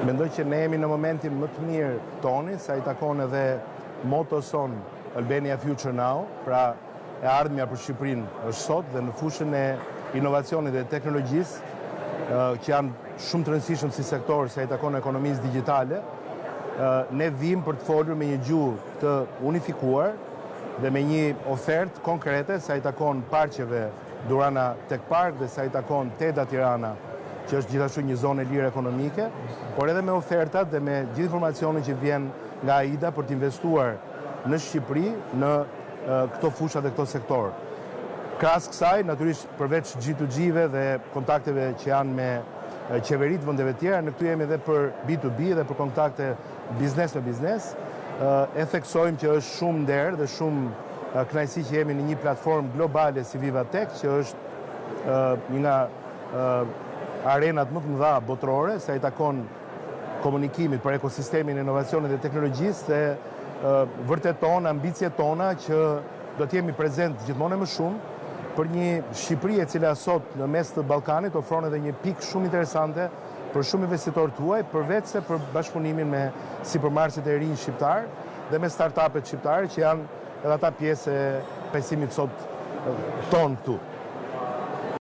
Mendoj që ne jemi në momentin më të mirë toni, sa i takon edhe motoson Albania Future Now, pra e ardhmja për Shqipërinë është sot dhe në fushën e inovacionit dhe teknologjisë, që janë shumë të rëndësishëm si sektor sa i takon ekonomisë digjitale, ne vim për të folur me një gjuhë të unifikuar dhe me një ofertë konkrete sa i takon parqeve Durrana Tech Park dhe sa i takon Teda Tirana, që është gjithashtu një zonë e lirë ekonomike, por edhe me ofertat dhe me gjithë informacionin që vjen nga AIDA për të investuar në Shqipëri në këto fusha dhe këto sektor. Krahas kësaj, natyrisht përveç G2G-ve dhe kontakteve që janë me qeverit vendeve tjera, në këtu jemi edhe për B2B dhe për kontakte biznes me biznes. E theksojmë që është shumë nder dhe shumë kënaqësi që jemi në një platformë globale si Vivatech, që është një nga arenat më të mëdha botërore, sa i takon komunikimit për ekosistemin e inovacionit dhe teknologjisë dhe vërteton ambicjet tona që do të jemi prezent gjithmonë më shumë për një Shqipëri e cila sot në mes të Ballkanit ofron edhe një pikë shumë interesante për shumë investitorë tuaj, përveç se për bashkëpunimin me sipërmarrësit e rinj shqiptar dhe me startupet shqiptare që janë edhe ata pjesë e pensimit sot ton këtu.